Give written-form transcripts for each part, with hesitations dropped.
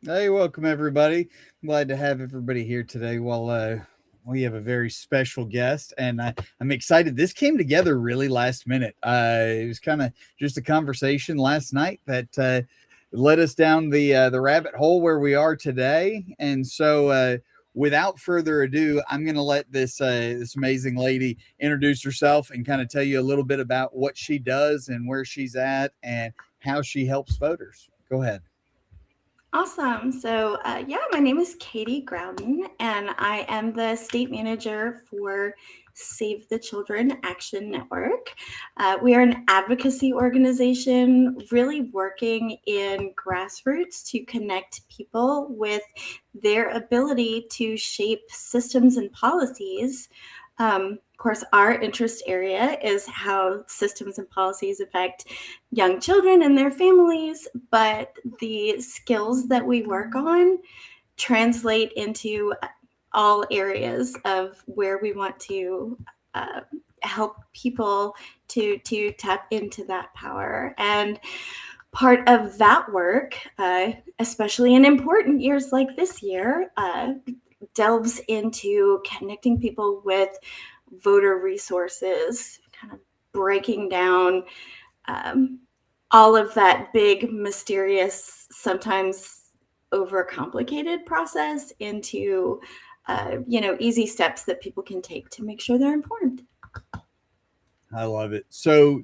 Hey, welcome everybody. I'm glad to have everybody here today. Well, we have a very special guest, and I'm excited. This came together really last minute. It was kind of just a conversation last night that led us down the rabbit hole where we are today. And so, without further ado, I'm going to let this amazing lady introduce herself and kind of tell you a little bit about what she does and where she's at and how she helps voters. Go ahead. Awesome. My name is Katie Groudon, and I am the state manager for Save the Children Action Network. We are an advocacy organization really working in grassroots to connect people with their ability to shape systems and policies. Of course, our interest area is how systems and policies affect young children and their families, but the skills that we work on translate into all areas of where we want to uh, help people to tap into that power. And part of that work, especially in important years like this year, delves into connecting people with voter resources, kind of breaking down um, all of that big, mysterious, sometimes overcomplicated process into easy steps that people can take to make sure they're informed. I love it. So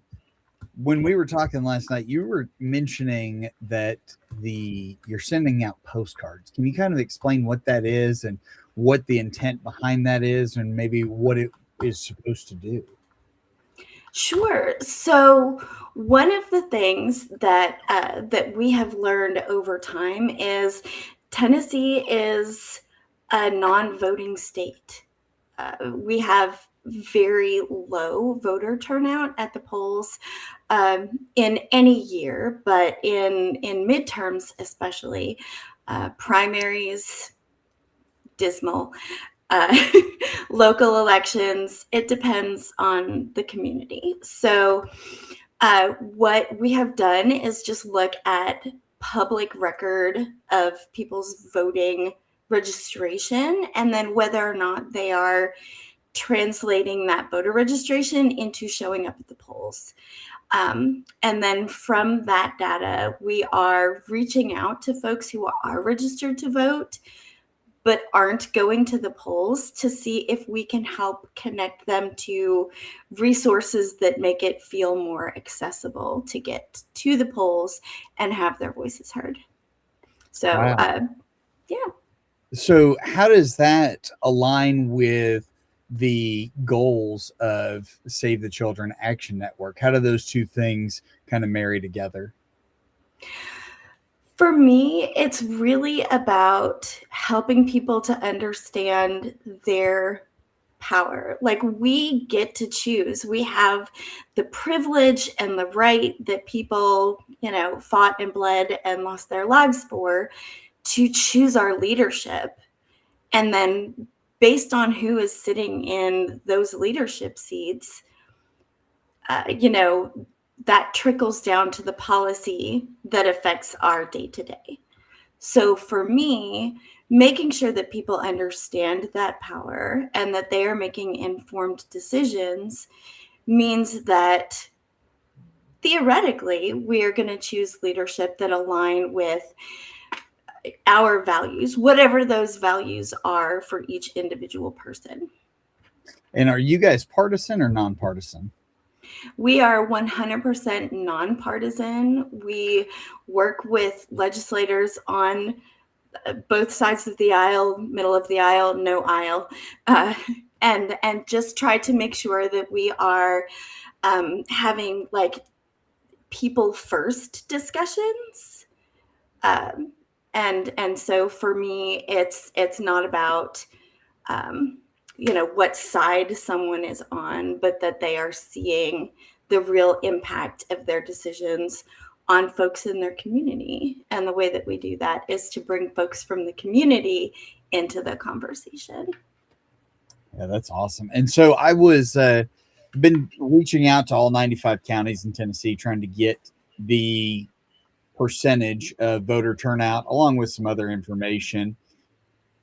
when we were talking last night, you were mentioning that the you're sending out postcards. Can you kind of explain what that is and what the intent behind that is and maybe what it is supposed to do? Sure. So one of the things that we have learned over time is Tennessee is a non-voting state. We have very low voter turnout at the polls in any year, but in midterms especially, primaries dismal. Uh, Local elections, it depends on the community. What we have done is just look at public record of people's voting registration and then whether or not they are translating that voter registration into showing up at the polls. And then from that data, we are reaching out to folks who are registered to vote but aren't going to the polls to see if we can help connect them to resources that make it feel more accessible to get to the polls and have their voices heard. So, Wow. uh, yeah. So how does that align with the goals of Save the Children Action Network? How do those two things kind of marry together? For me, it's really about helping people to understand their power. Like we get to choose. We have the privilege and the right that people, fought and bled and lost their lives for to choose our leadership. And then based on who is sitting in those leadership seats, uh, you know, that trickles down to the policy that affects our day to day. So for me, making sure that people understand that power and that they are making informed decisions means that theoretically we are going to choose leadership that align with our values, whatever those values are for each individual person. And are you guys partisan or nonpartisan? We are 100% nonpartisan. We work with legislators on both sides of the aisle, middle of the aisle, no aisle, uh, and just try to make sure that we are having like people first discussions. Um, and so for me, it's not about um, what side someone is on, but that they are seeing the real impact of their decisions on folks in their community. And the way that we do that is to bring folks from the community into the conversation. Yeah, that's awesome. And so I was been reaching out to all 95 counties in Tennessee trying to get the percentage of voter turnout, along with some other information.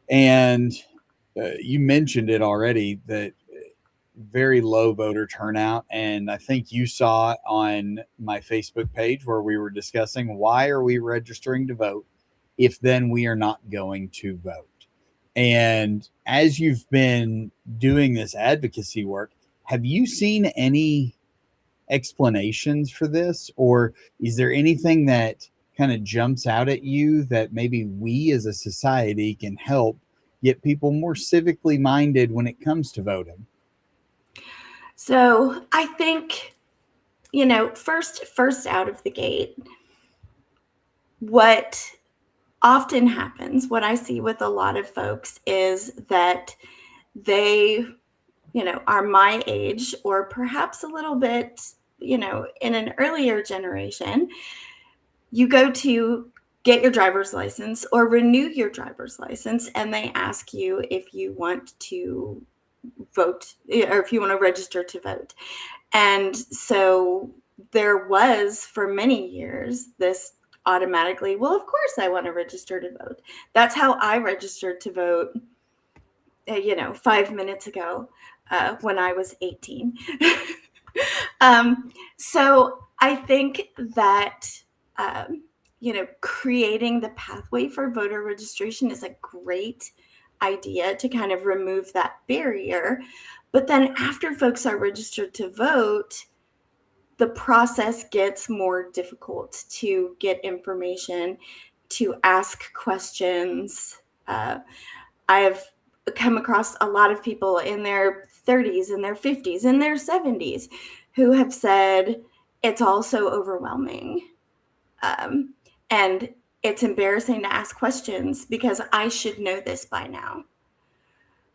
And you mentioned it already that very low voter turnout. And I think you saw on my Facebook page where we were discussing why are we registering to vote if then we are not going to vote. And as you've been doing this advocacy work, have you seen any explanations for this? Or is there anything that kind of jumps out at you that maybe we as a society can help get people more civically minded when it comes to voting? So I think, first out of the gate, what often happens, what I see with a lot of folks is that they, are my age or perhaps a little bit, in an earlier generation. You go to get your driver's license or renew your driver's license, and they ask you if you want to vote or if you want to register to vote. And so there was for many years this automatically, well, of course I want to register to vote. That's how I registered to vote, 5 minutes ago when I was 18. So I think that, creating the pathway for voter registration is a great idea to kind of remove that barrier. But then after folks are registered to vote, the process gets more difficult to get information, to ask questions. I've come across a lot of people in their 30s and their 50s and their 70s who have said it's all so overwhelming. And it's embarrassing to ask questions because I should know this by now.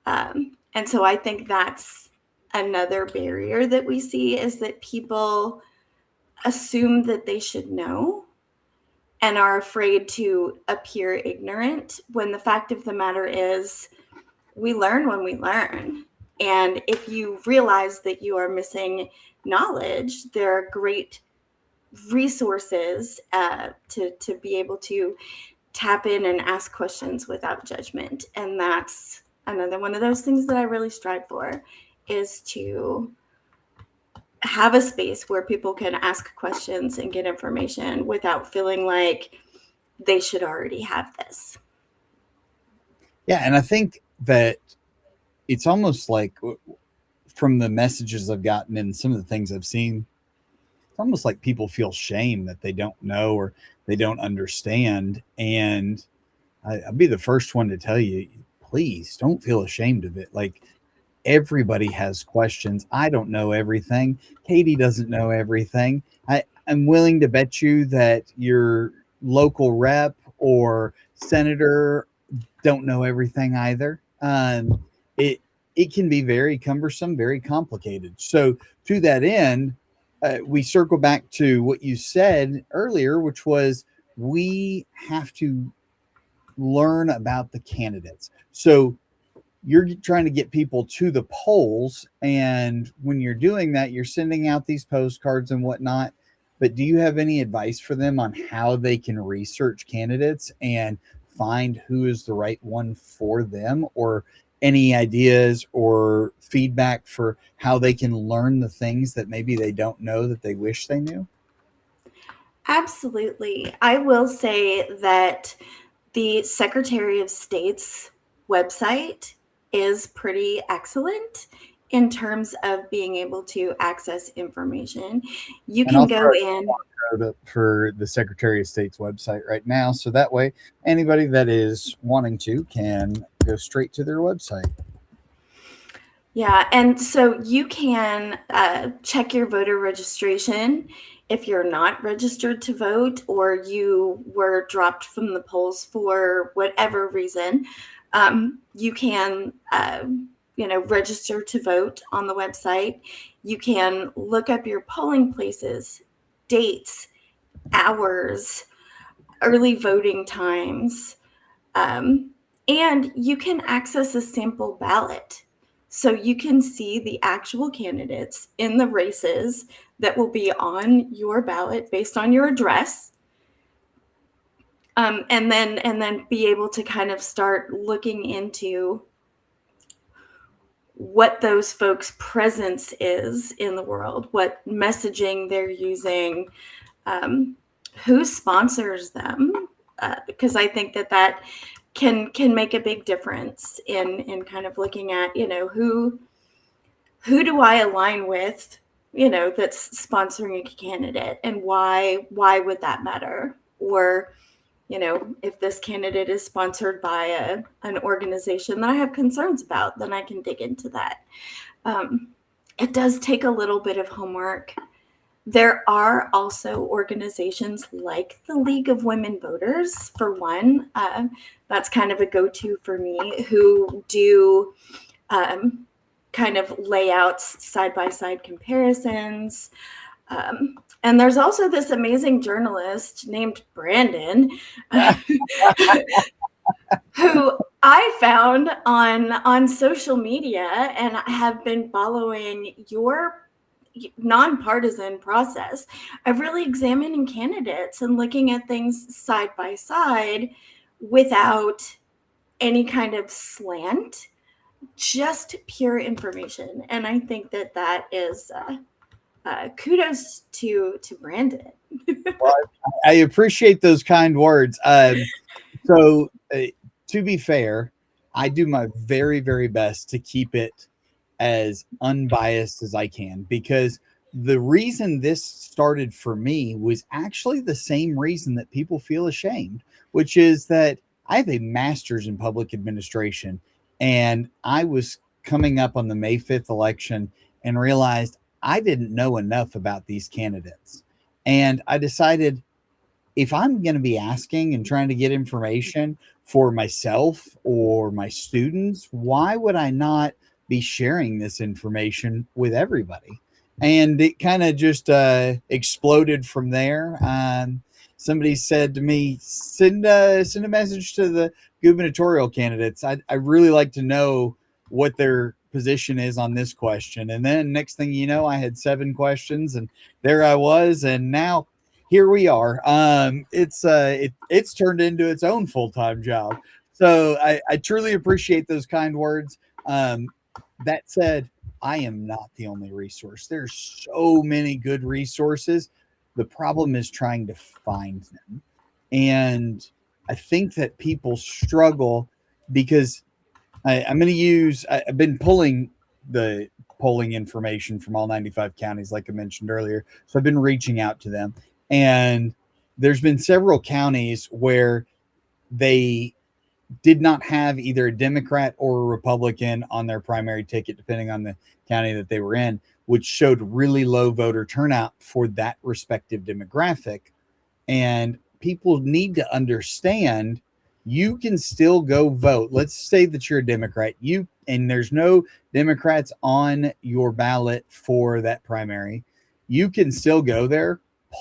And so I think that's another barrier that we see, is that people assume that they should know and are afraid to appear ignorant, when the fact of the matter is we learn when we learn. And if you realize that you are missing knowledge, there are great resources to be able to tap in and ask questions without judgment. And that's another one of those things that I really strive for, is to have a space where people can ask questions and get information without feeling like they should already have this. Yeah. And I think that it's almost like, from the messages I've gotten and some of the things I've seen, it's almost like people feel shame that they don't know or they don't understand. And I'll be the first one to tell you, please don't feel ashamed of it. Like, everybody has questions. I don't know everything. Katie doesn't know everything. I'm willing to bet you that your local rep or senator don't know everything either. It can be very cumbersome, very complicated. So to that end, we circle back to what you said earlier, which was we have to learn about the candidates. So you're trying to get people to the polls, and when you're doing that, you're sending out these postcards and whatnot. But do you have any advice for them on how they can research candidates and find who is the right one for them, or any ideas or feedback for how they can learn the things that maybe they don't know that they wish they knew? Absolutely. I will say that the Secretary of State's website is pretty excellent in terms of being able to access information. You And can I'll go throw in. it up for the Secretary of State's website right now, so that way anybody that is wanting to can go straight to their website. Yeah, and so you can check your voter registration if you're not registered to vote or you were dropped from the polls for whatever reason. You can, register to vote on the website. You can look up your polling places, dates, hours, early voting times, and you can access a sample ballot. So you can see the actual candidates in the races that will be on your ballot based on your address. And then be able to kind of start looking into what those folks' presence is in the world, what messaging they're using, um, who sponsors them, because I think that can make a big difference in kind of looking at, who do I align with, that's sponsoring a candidate, and why would that matter? Or, if this candidate is sponsored by an organization that I have concerns about, then I can dig into that. Um, it does take a little bit of homework. There are also organizations like the League of Women Voters, for one. That's kind of a go-to for me, who do kind of layouts, side-by-side comparisons. And there's also this amazing journalist named Brandon, who I found on social media, and I have been following your nonpartisan process of really examining candidates and looking at things side by side without any kind of slant, just pure information. And I think that is kudos to Brandon. Well, I appreciate those kind words. So, to be fair, I do my very, very best to keep it as unbiased as I can, because the reason this started for me was actually the same reason that people feel ashamed, which is that I have a master's in public administration, and I was coming up on the May 5th election and realized I didn't know enough about these candidates. And I decided, if I'm going to be asking and trying to get information for myself or my students, why would I not be sharing this information with everybody? And it kind of just exploded from there. Somebody said to me, send a message to the gubernatorial candidates. I really like to know what their position is on this question. And then next thing you know, I had 7 questions, and there I was. And now here we are. It's turned into its own full-time job. So I truly appreciate those kind words. That said, I am not the only resource. There's so many good resources. The problem is trying to find them. And I think that people struggle because I'm going to I've been pulling the polling information from all 95 counties, like I mentioned earlier. So I've been reaching out to them. And there's been several counties where they did not have either a Democrat or a Republican on their primary ticket, depending on the county that they were in, which showed really low voter turnout for that respective demographic. And people need to understand, you can still go vote. Let's say that you're a Democrat, and there's no Democrats on your ballot for that primary. You can still go there,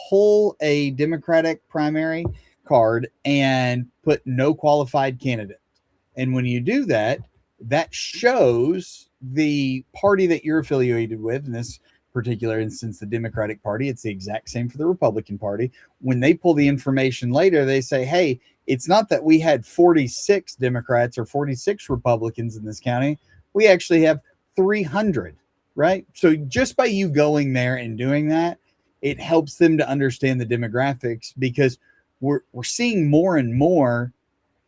pull a Democratic primary card, and put no qualified candidate. And when you do that, that shows the party that you're affiliated with. In this particular instance, the Democratic Party. It's the exact same for the Republican Party. When they pull the information later, they say, hey, it's not that we had 46 Democrats or 46 Republicans in this county. We actually have 300, right? So just by you going there and doing that, it helps them to understand the demographics, because we're seeing more and more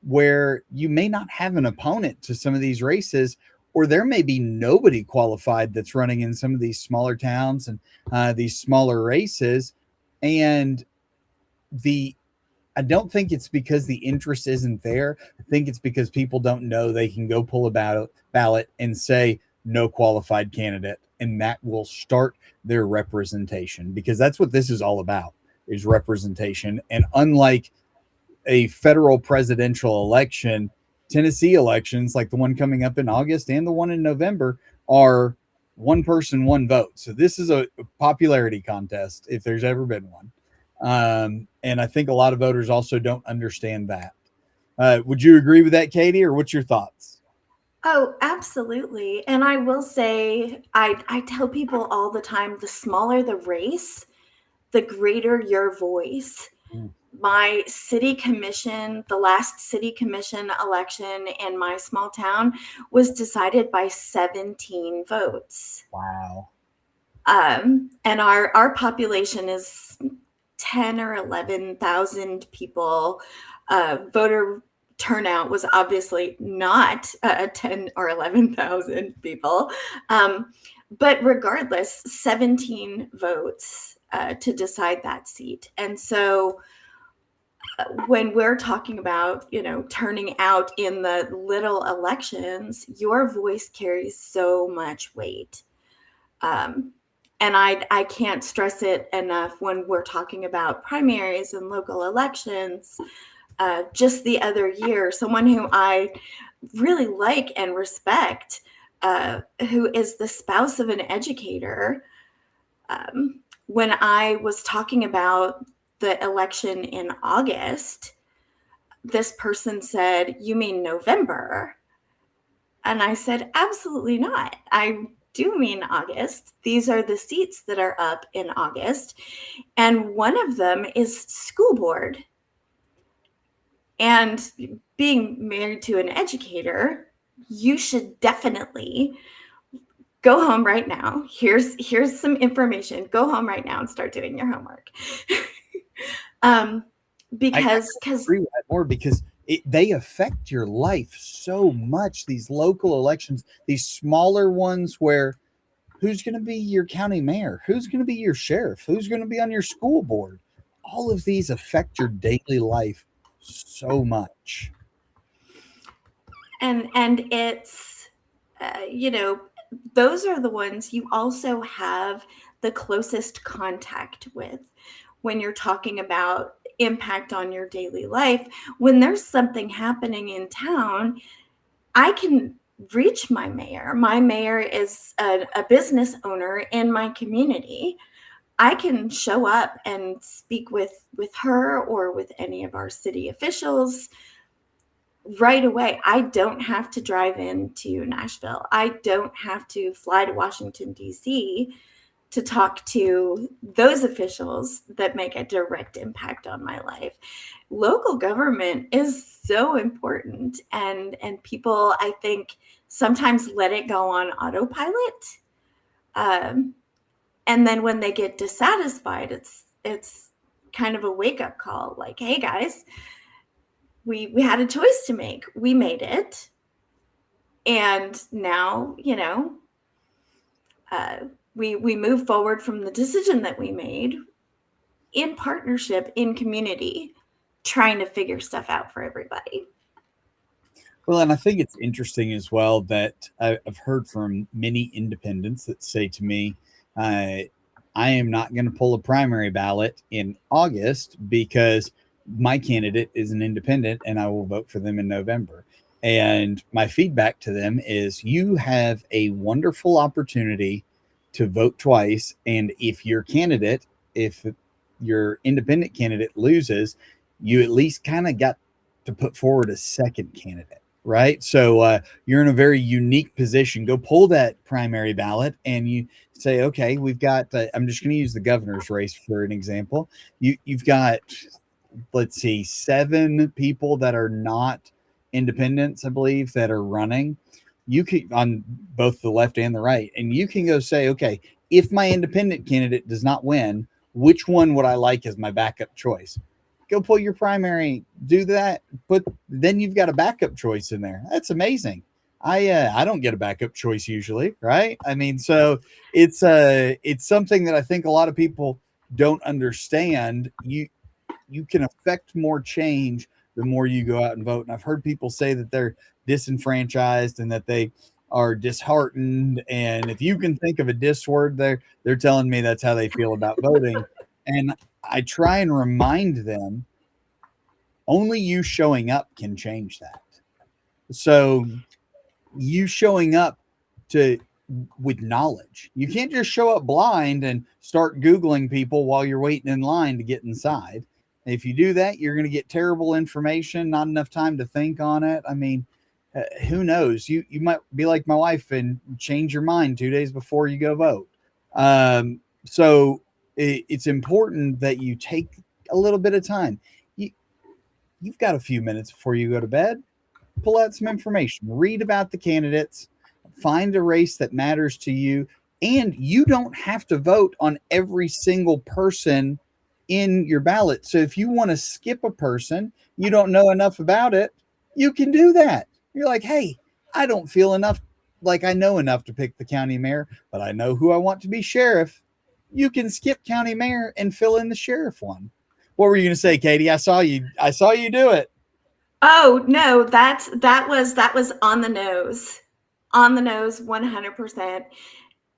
where you may not have an opponent to some of these races, or there may be nobody qualified that's running in some of these smaller towns and these smaller races. And I don't think it's because the interest isn't there. I think it's because people don't know they can go pull a ballot and say no qualified candidate, and that will start their representation, because that's what this is all about, is representation. And unlike a federal presidential election, Tennessee elections, like the one coming up in August and the one in November, are one person, one vote. So this is a popularity contest, if there's ever been one. And I think a lot of voters also don't understand that. Would you agree with that, Katie, or what's your thoughts? Oh, absolutely. And I will say, I tell people all the time, the smaller the race, the greater your voice. Mm. my city commission, the last city commission election in my small town, was decided by 17 votes. Wow. And our population is 10 or 11,000 people. Voter turnout was obviously not 10 or 11,000 people. But regardless, 17 votes to decide that seat. And so when we're talking about, turning out in the little elections, your voice carries so much weight. And I can't stress it enough when we're talking about primaries and local elections. Just the other year, someone who I really like and respect, who is the spouse of an educator, when I was talking about the election in August, this person said, "You mean November?" And I said, "Absolutely not. I do mean August. These are the seats that are up in August. And one of them is school board. And being married to an educator, you should definitely go home right now. Here's some information. Go home right now and start doing your homework." Because I agree with that more because they affect your life so much. These local elections, these smaller ones where who's going to be your county mayor? Who's going to be your sheriff? Who's going to be on your school board? All of these affect your daily life so much. and it's those are the ones you also have the closest contact with when you're talking about impact on your daily life. When there's something happening in town, I can reach my mayor. My mayor is a business owner in my community. I can show up and speak with her or with any of our city officials right away. I don't have to drive into Nashville. I don't have to fly to Washington, D.C. to talk to those officials that make a direct impact on my life. Local government is so important, and people, I think, sometimes let it go on autopilot. And then when they get dissatisfied, it's kind of a wake-up call, like, "Hey guys, we had a choice to make. We made it. And now, we move forward from the decision that we made in partnership, in community, trying to figure stuff out for everybody." Well, and I think it's interesting as well that I've heard from many independents that say to me, I am not going to pull a primary ballot in August because my candidate is an independent and I will vote for them in November. And my feedback to them is you have a wonderful opportunity to vote twice. And if your independent candidate loses, you at least kind of got to put forward a second candidate. Right. So you're in a very unique position. Go pull that primary ballot and you say, okay, we've got, I'm just going to use the governor's race for an example. You've got, let's see, 7 people that are not independents, I believe, that are running. You can on both the left and the right, and you can go say, okay, if my independent candidate does not win, which one would I like as my backup choice? Go pull your primary, do that, but then you've got a backup choice in there. That's amazing. I don't get a backup choice usually, right? I mean, so it's something that I think a lot of people don't understand. You can affect more change the more you go out and vote. And I've heard people say that they're disenfranchised and that they are disheartened. And if you can think of a dis word, they're telling me that's how they feel about voting. And I try and remind them only you showing up can change that. So you showing up to with knowledge. You can't just show up blind and start Googling people while you're waiting in line to get inside. If you do that, you're going to get terrible information, not enough time to think on it. I mean, who knows? You might be like my wife and change your mind 2 days before you go vote. So it's important that you take a little bit of time. you've got a few minutes before you go to bed. Pull out some information, read about the candidates, find a race that matters to you, and you don't have to vote on every single person in your ballot. So if you want to skip a person, you don't know enough about it, you can do that. You're like, hey, I don't feel enough like I know enough to pick the county mayor, but I know who I want to be sheriff. You can skip county mayor and fill in the sheriff one. What were you going to say, Katie? I saw you. I saw you do it. Oh no, that was on the nose. On the nose 100%.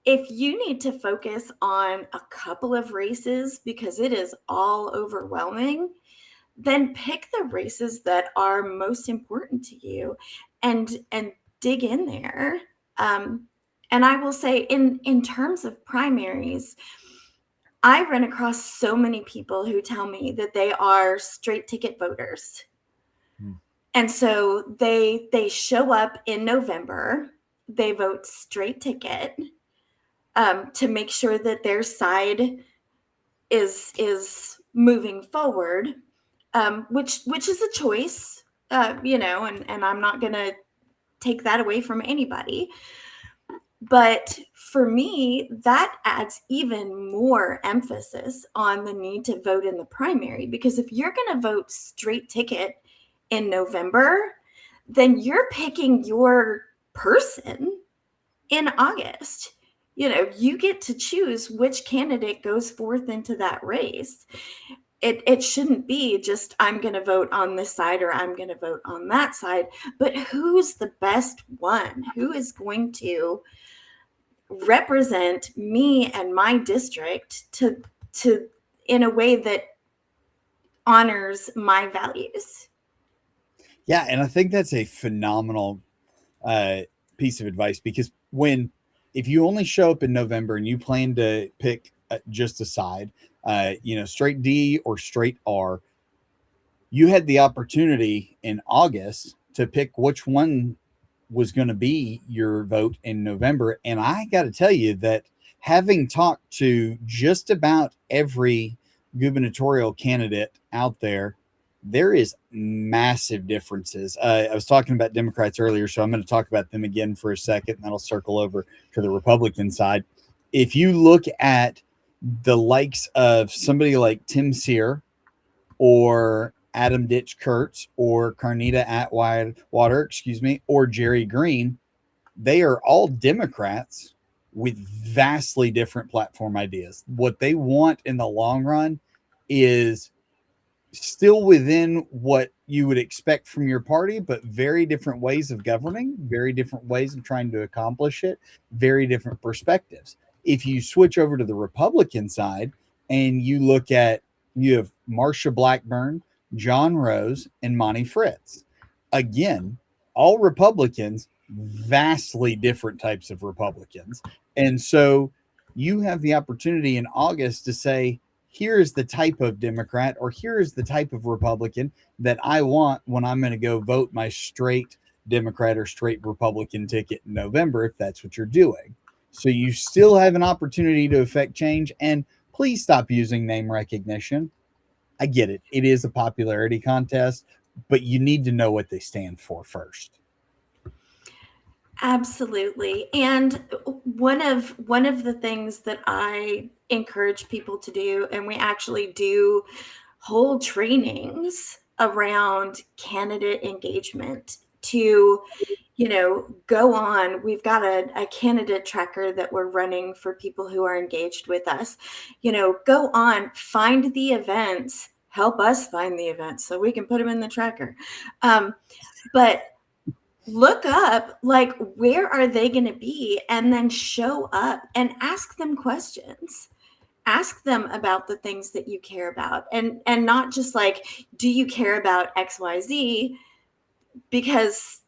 If you need to focus on a couple of races because it is all overwhelming, then pick the races that are most important to you and dig in there. And I will say in terms of primaries, I run across so many people who tell me that they are straight ticket voters. And so they show up in November, they vote straight ticket to make sure that their side is moving forward, which is a choice, and I'm not going to take that away from anybody. But for me, that adds even more emphasis on the need to vote in the primary, because if you're going to vote straight ticket in November, then you're picking your person in August. You get to choose which candidate goes forth into that race. It shouldn't be just I'm going to vote on this side or I'm going to vote on that side, but who's the best one? Who is going to represent me and my district to in a way that honors my values? Yeah, and I think that's a phenomenal piece of advice, because if you only show up in November and you plan to pick just a side, straight D or straight R, you had the opportunity in August to pick which one was going to be your vote in November. And I got to tell you that, having talked to just about every gubernatorial candidate out there, there is massive differences. I was talking about Democrats earlier, so I'm going to talk about them again for a second, and that'll circle over to the Republican side. If you look at the likes of somebody like Tim Sear or Adam Ditch Kurtz or Carnita Atwater, or Jerry Green, they are all Democrats with vastly different platform ideas. What they want in the long run is still within what you would expect from your party, but very different ways of governing, very different ways of trying to accomplish it, very different perspectives. If you switch over to the Republican side and you have Marsha Blackburn, John Rose, and Monty Fritz. Again, all Republicans, vastly different types of Republicans. And so you have the opportunity in August to say, here's the type of Democrat or here's the type of Republican that I want when I'm going to go vote my straight Democrat or straight Republican ticket in November, if that's what you're doing. So you still have an opportunity to affect change. And please stop using name recognition. I get it. It is a popularity contest, but you need to know what they stand for first. Absolutely. And one of the things that I encourage people to do, and we actually do whole trainings around candidate engagement to, go on. We've got a candidate tracker that we're running for people who are engaged with us. Go on, find the events, help us find the events so we can put them in the tracker. But look up, like, where are they going to be, and then show up and ask them questions. Ask them about the things that you care about, and not just like, do you care about XYZ? Because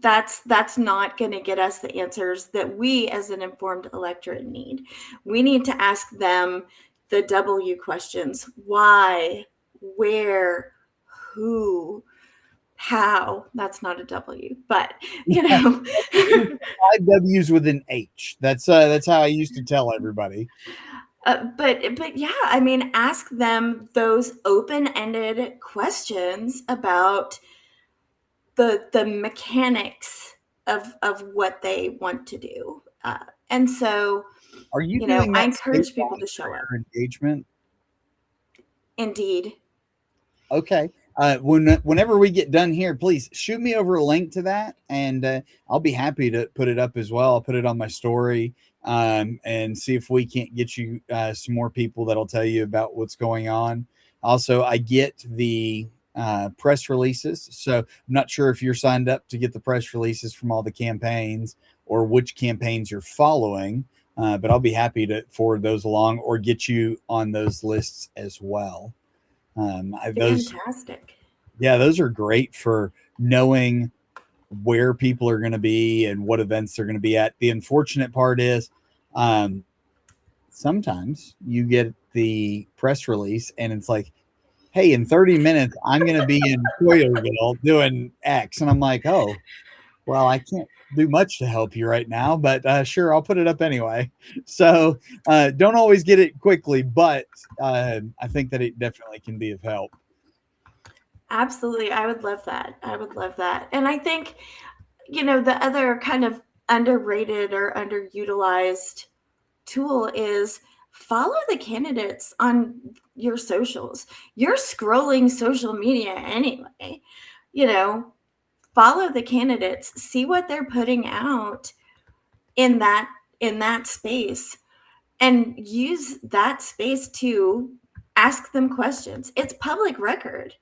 that's not going to get us the answers that we as an informed electorate need. We need to ask them the W questions: why, where, who, how. That's not a W, but 5 W's with an H. That's how I used to tell everybody. But yeah, I mean, ask them those open-ended questions about the mechanics of what they want to do. And so, Are you doing I that encourage people statewide to for show up. your engagement? Indeed. Okay. Whenever we get done here, please shoot me over a link to that, and I'll be happy to put it up as well. I'll put it on my story, and see if we can't get you some more people that'll tell you about what's going on. Also, I get the press releases, so I'm not sure if you're signed up to get the press releases from all the campaigns or which campaigns you're following, but I'll be happy to forward those along or get you on those lists as well. Those, Fantastic. yeah, those are great for knowing where people are going to be and what events they're going to be at. The unfortunate part is, um, sometimes you get the press release and it's like, hey, in 30 minutes, I'm going to be in Toyerville doing X. And I'm like, oh, well, I can't do much to help you right now, but sure, I'll put it up anyway. So don't always get it quickly, but I think that it definitely can be of help. Absolutely. I would love that. I would love that. And I think, the other kind of underrated or underutilized tool is follow the candidates on your socials. You're scrolling social media anyway. You know, follow the candidates, see what they're putting out in that space, and use that space to ask them questions. It's public record.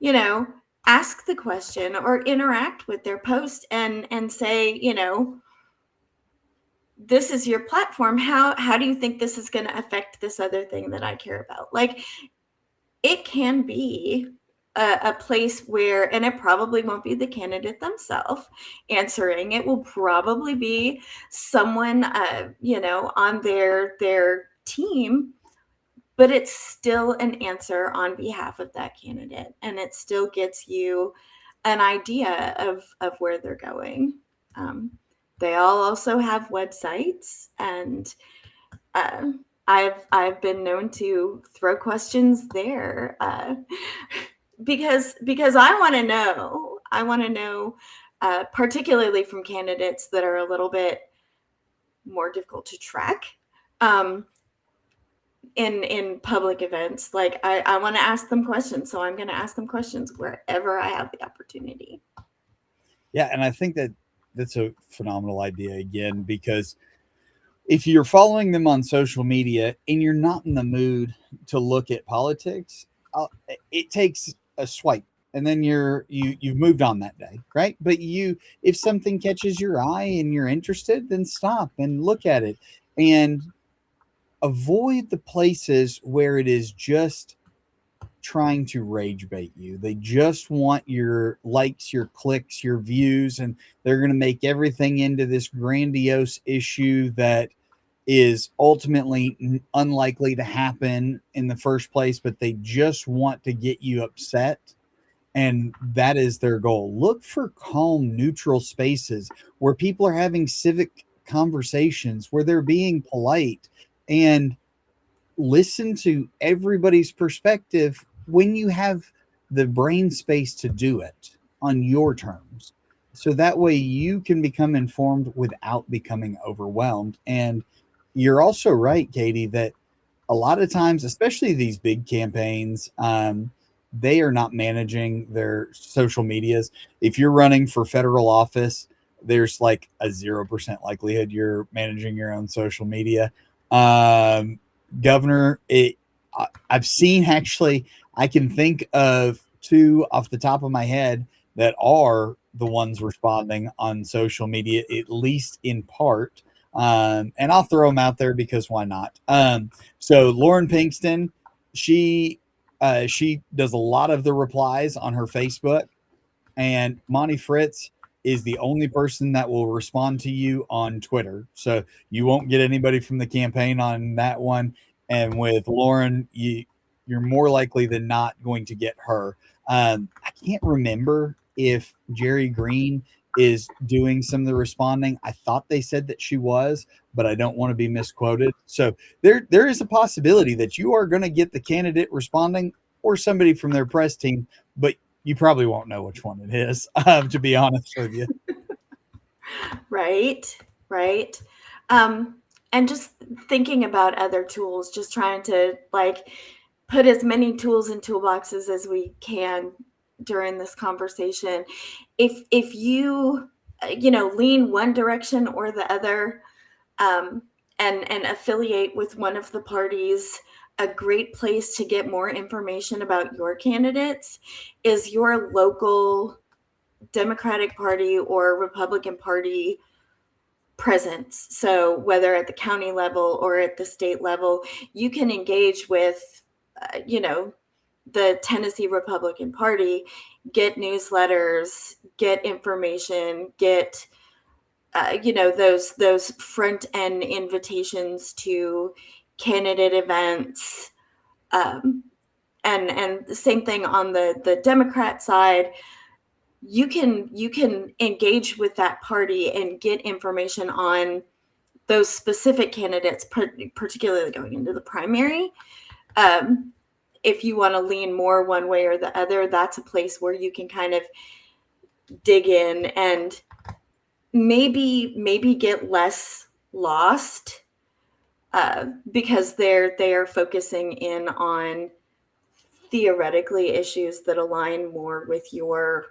You know, ask the question or interact with their post and say, this is your platform. How do you think this is going to affect this other thing that I care about? Like, it can be a place where, and it probably won't be the candidate themselves answering. It will probably be someone, on their team, but it's still an answer on behalf of that candidate, and it still gets you an idea of where they're going. They all also have websites, and uh, I've been known to throw questions there, because I want to know. I want to know, particularly from candidates that are a little bit more difficult to track. Um, in public events, like, I want to ask them questions, so I'm going to ask them questions wherever I have the opportunity. Yeah, and I think that that's a phenomenal idea again, because if you're following them on social media and you're not in the mood to look at politics, it takes a swipe and then you've moved on that day, right? But if something catches your eye and you're interested, then stop and look at it and avoid the places where it is just trying to rage bait you. They just want your likes, your clicks, your views, and they're going to make everything into this grandiose issue that is ultimately unlikely to happen in the first place, but they just want to get you upset. And that is their goal. Look for calm, neutral spaces where people are having civic conversations, where they're being polite, and listen to everybody's perspective when you have the brain space to do it on your terms. So that way you can become informed without becoming overwhelmed. And you're also right, Katie, that a lot of times, especially these big campaigns, they are not managing their social medias. If you're running for federal office, there's like a 0% likelihood you're managing your own social media. Um, Governor, I've seen, actually, I can think of two off the top of my head that are the ones responding on social media, at least in part. And I'll throw them out there because why not? So Lauren Pinkston, she does a lot of the replies on her Facebook, and Monty Fritz is the only person that will respond to you on Twitter. So you won't get anybody from the campaign on that one. And with Lauren, you're more likely than not going to get her. I can't remember if Jerry Green is doing some of the responding. I thought they said that she was, but I don't want to be misquoted. So there is a possibility that you are going to get the candidate responding or somebody from their press team, but you probably won't know which one it is, to be honest with you. Right, right. Um, and just thinking about other tools, just trying to like put as many tools in toolboxes as we can during this conversation. If you lean one direction or the other, um, and affiliate with one of the parties, a great place to get more information about your candidates is your local Democratic Party or Republican Party presence. So whether at the county level or at the state level, you can engage with, the Tennessee Republican Party, get newsletters, get information, get those front end invitations to candidate events, and the same thing on the Democrat side. You can engage with that party and get information on those specific candidates, particularly going into the primary. Um, if you want to lean more one way or the other, that's a place where you can kind of dig in and maybe get less lost, because they are focusing in on theoretically issues that align more with your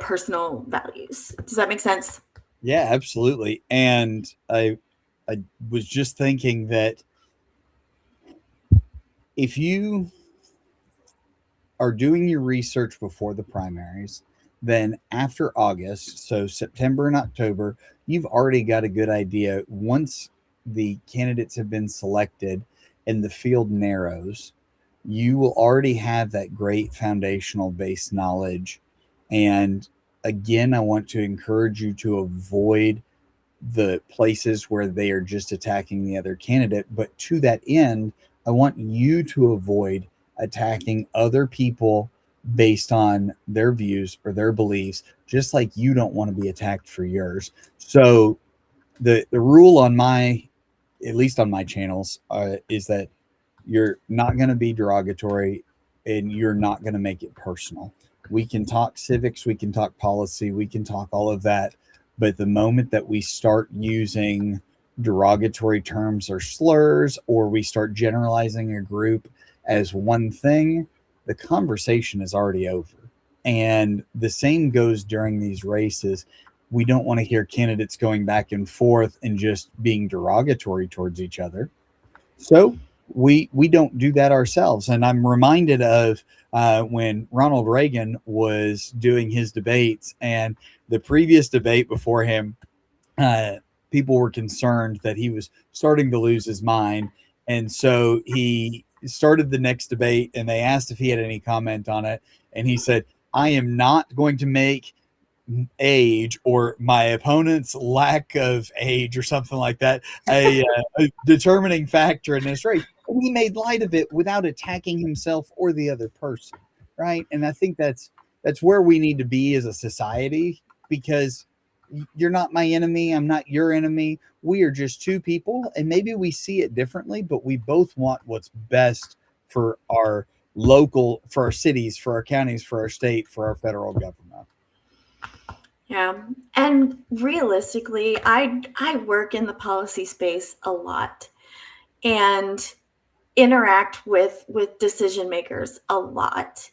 personal values. Does that make sense? Yeah, absolutely. And I was just thinking that if you are doing your research before the primaries, then after August, so September and October, you've already got a good idea. Once the candidates have been selected and the field narrows, you will already have that great foundational base knowledge. And again, I want to encourage you to avoid the places where they are just attacking the other candidate. But to that end, I want you to avoid attacking other people based on their views or their beliefs, just like you don't want to be attacked for yours. So the rule on my, at least on my channels, is that you're not going to be derogatory and you're not going to make it personal. We can talk civics, we can talk policy, we can talk all of that. But the moment that we start using derogatory terms or slurs, or we start generalizing a group as one thing, the conversation is already over. And the same goes during these races. We don't want to hear candidates going back and forth and just being derogatory towards each other. So we don't do that ourselves. And I'm reminded of when Ronald Reagan was doing his debates, and the previous debate before him, uh, people were concerned that he was starting to lose his mind. And so he started the next debate, and they asked if he had any comment on it. And he said, I am not going to make age or my opponent's lack of age or something like that a determining factor in this race. And he made light of it without attacking himself or the other person, right? And I think that's where we need to be as a society, because you're not my enemy, I'm not your enemy. We are just two people, and maybe we see it differently, but we both want what's best for our local, for our cities, for our counties, for our state, for our federal government. Yeah. And realistically, I work in the policy space a lot and interact with decision makers a lot.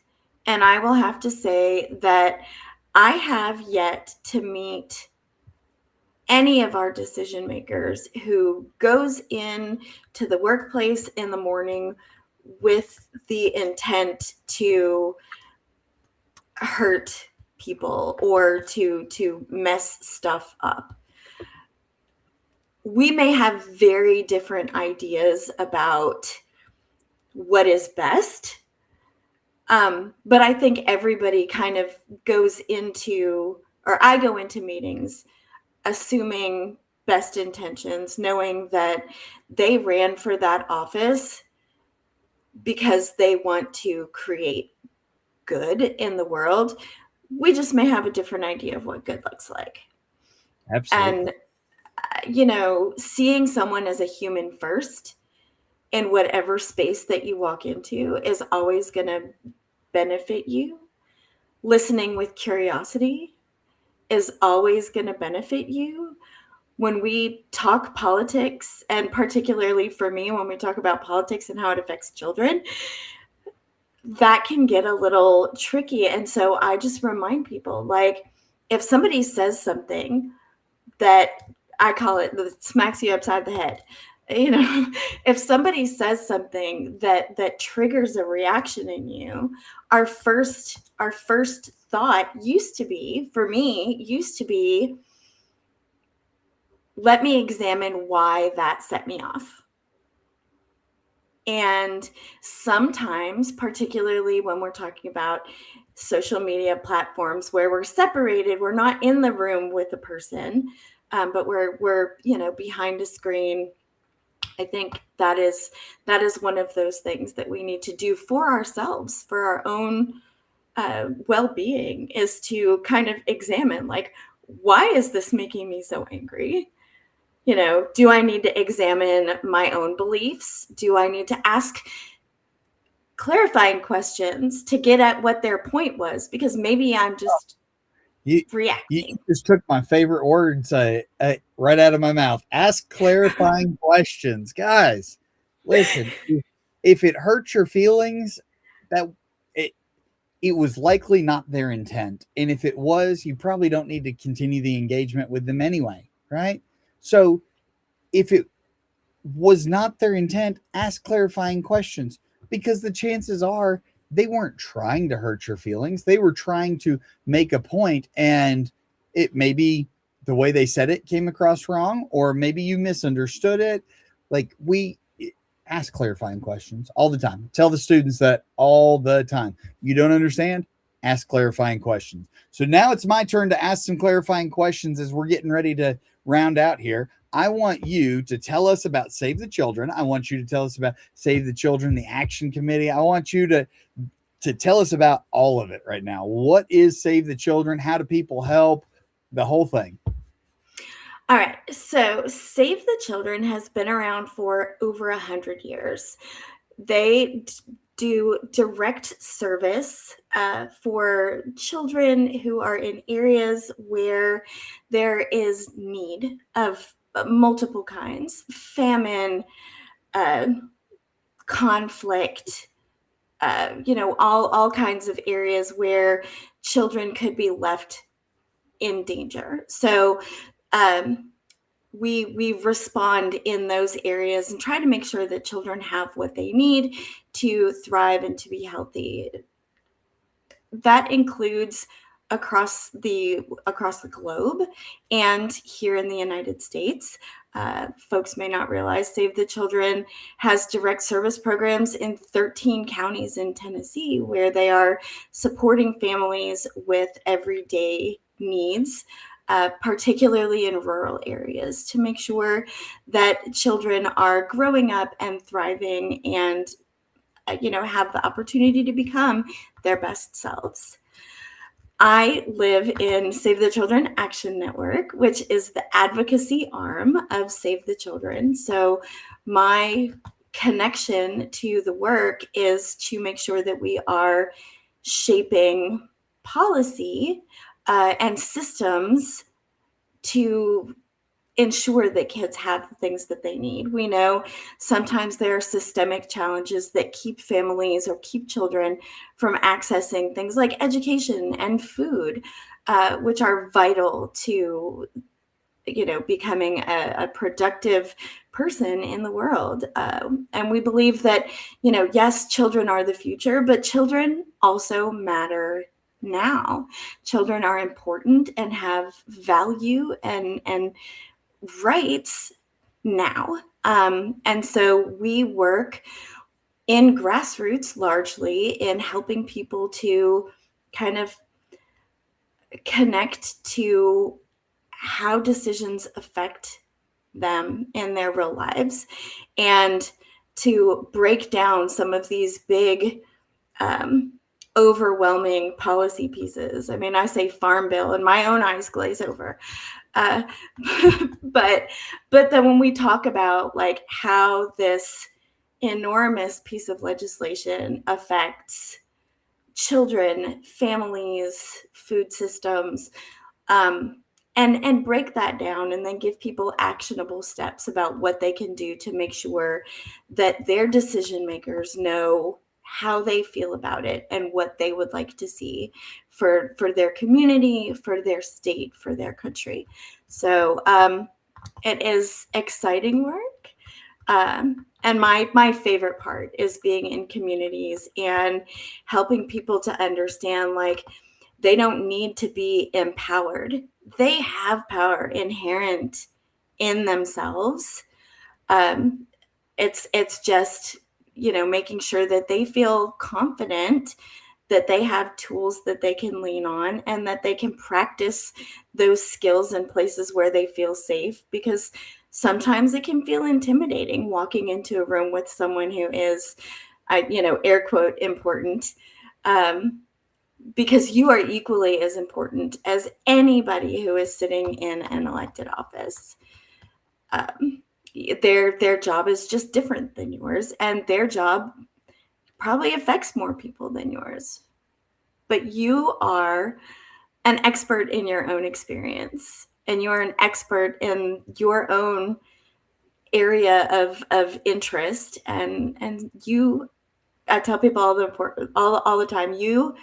And I will have to say that I have yet to meet any of our decision makers who goes in to the workplace in the morning with the intent to hurt people or to mess stuff up. We may have very different ideas about what is best, but I think everybody kind of goes into, or I go into meetings assuming best intentions, knowing that they ran for that office because they want to create good in the world. We just may have a different idea of what good looks like. Absolutely. And seeing someone as a human first in whatever space that you walk into is always going to benefit you. Listening with curiosity is always going to benefit you. When we talk politics, and particularly for me, when we talk about politics and how it affects children, that can get a little tricky. And so I just remind people, like, if somebody says something that I call it that smacks you upside the head, if somebody says something that triggers a reaction in you, our first thought used to be, for me, let me examine why that set me off. And sometimes, particularly when we're talking about social media platforms where we're separated, we're not in the room with the person, but we're behind a screen. I think that is one of those things that we need to do for ourselves, for our own well-being, is to kind of examine, like, why is this making me so angry? Do I need to examine my own beliefs? Do I need to ask clarifying questions to get at what their point was? Because maybe I'm just You reacting. just took my favorite words right out of my mouth. Ask clarifying questions, guys. Listen, if it hurts your feelings, that it was likely not their intent, and if it was, you probably don't need to continue the engagement with them anyway, right? So, if it was not their intent, ask clarifying questions, because the chances are they weren't trying to hurt your feelings. They were trying to make a point, and it maybe the way they said it came across wrong, or maybe you misunderstood it. Like, we ask clarifying questions all the time. Tell the students that all the time. You don't understand? Ask clarifying questions. So now it's my turn to ask some clarifying questions as we're getting ready to round out here. I want you to tell us about Save the Children. I want you to tell us about Save the Children, the Action Committee. I want you to tell us about all of it right now. What is Save the Children? How do people help? The whole thing. All right. So Save the Children has been around for over 100 years. They do direct service for children who are in areas where there is need of multiple kinds: famine, conflict, all kinds of areas where children could be left in danger. So we respond in those areas and try to make sure that children have what they need to thrive and to be healthy. That includes across the globe and here in the United States. Folks may not realize Save the Children has direct service programs in 13 counties in Tennessee, where they are supporting families with everyday needs, particularly in rural areas, to make sure that children are growing up and thriving and have the opportunity to become their best selves. I live in Save the Children Action Network, which is the advocacy arm of Save the Children. So my connection to the work is to make sure that we are shaping policy and systems to ensure that kids have the things that they need. We know sometimes there are systemic challenges that keep families or keep children from accessing things like education and food, which are vital to becoming a productive person in the world. And we believe that, yes, children are the future, but children also matter now. Children are important and have value and rights now. And so we work in grassroots largely in helping people to kind of connect to how decisions affect them in their real lives, and to break down some of these big overwhelming policy pieces. I mean, I say farm bill and my own eyes glaze over. Uh, but then when we talk about like how this enormous piece of legislation affects children, families, food systems, and break that down and then give people actionable steps about what they can do to make sure that their decision makers know how they feel about it and what they would like to see for their community, for their state, for their country. So it is exciting work. And my favorite part is being in communities and helping people to understand, like, they don't need to be empowered. They have power inherent in themselves. Um, it's just, making sure that they feel confident, that they have tools that they can lean on, and that they can practice those skills in places where they feel safe, because sometimes it can feel intimidating walking into a room with someone who is, air quote, important, because you are equally as important as anybody who is sitting in an elected office. Their job is just different than yours, and their job probably affects more people than yours. But you are an expert in your own experience, and you're an expert in your own area of interest. And you, I tell people all the time, you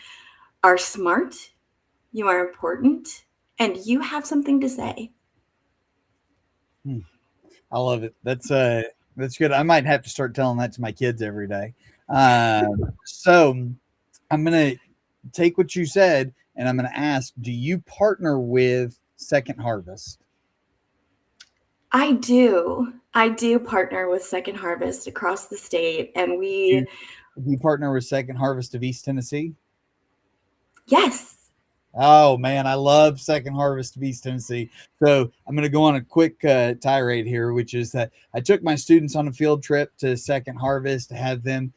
are smart, you are important, and you have something to say. I love it. That's good. I might have to start telling that to my kids every day. So I'm gonna take what you said and I'm gonna ask: do you partner with Second Harvest? I do. I do partner with Second Harvest across the state, and Do you, do you partner with Second Harvest of East Tennessee? yes. Oh man, I love Second Harvest of East Tennessee. So I'm going to go on a quick tirade here, which is that I took my students on a field trip to Second Harvest to have them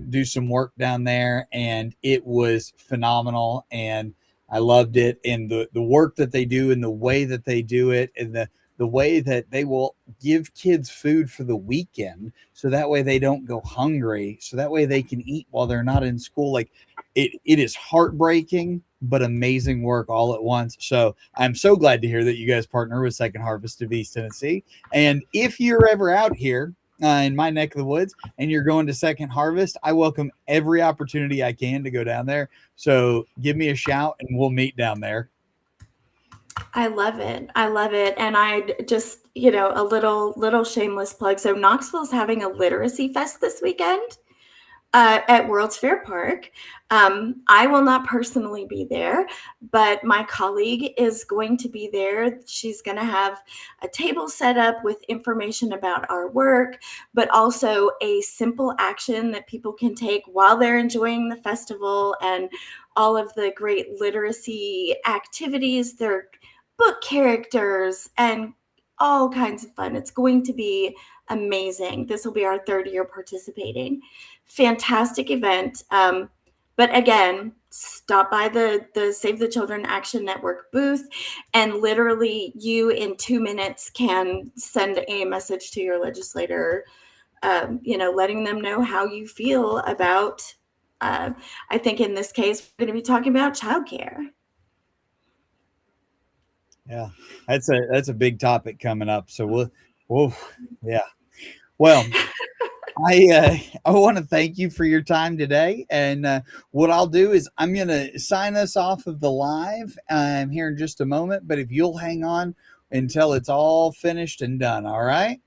do some work down there, and it was phenomenal. And I loved it, and the work that they do, and the way that they do it, and the way that they will give kids food for the weekend, so that way they don't go hungry, so that way they can eat while they're not in school. Like it is heartbreaking but amazing work all at once. So I'm so glad to hear that you guys partner with Second Harvest of East Tennessee. And if you're ever out here in my neck of the woods and you're going to Second Harvest, I welcome every opportunity I can to go down there. So give me a shout and we'll meet down there. I love it. I love it. And I just, a little shameless plug. So Knoxville's having a literacy fest this weekend at World's Fair Park. I will not personally be there, but my colleague is going to be there. She's going to have a table set up with information about our work, but also a simple action that people can take while they're enjoying the festival, and all of the great literacy activities. They're book characters and all kinds of fun. It's going to be amazing. This will be our third year participating. Fantastic event. But again, stop by the Save the Children Action Network booth, and literally you in 2 minutes can send a message to your legislator, letting them know how you feel about, I think in this case, we're going to be talking about childcare. Yeah, that's a big topic coming up. So yeah. Well, I want to thank you for your time today. And what I'll do is I'm going to sign us off of the live here in just a moment. But if you'll hang on until it's all finished and done, all right?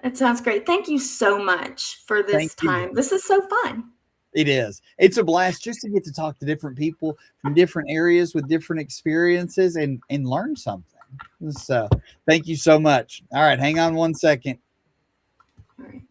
It sounds great. Thank you so much for Thank this you. time. This is so fun. It is. It's a blast just to get to talk to different people from different areas with different experiences and learn something. So thank you so much. All right, hang on one second. All right.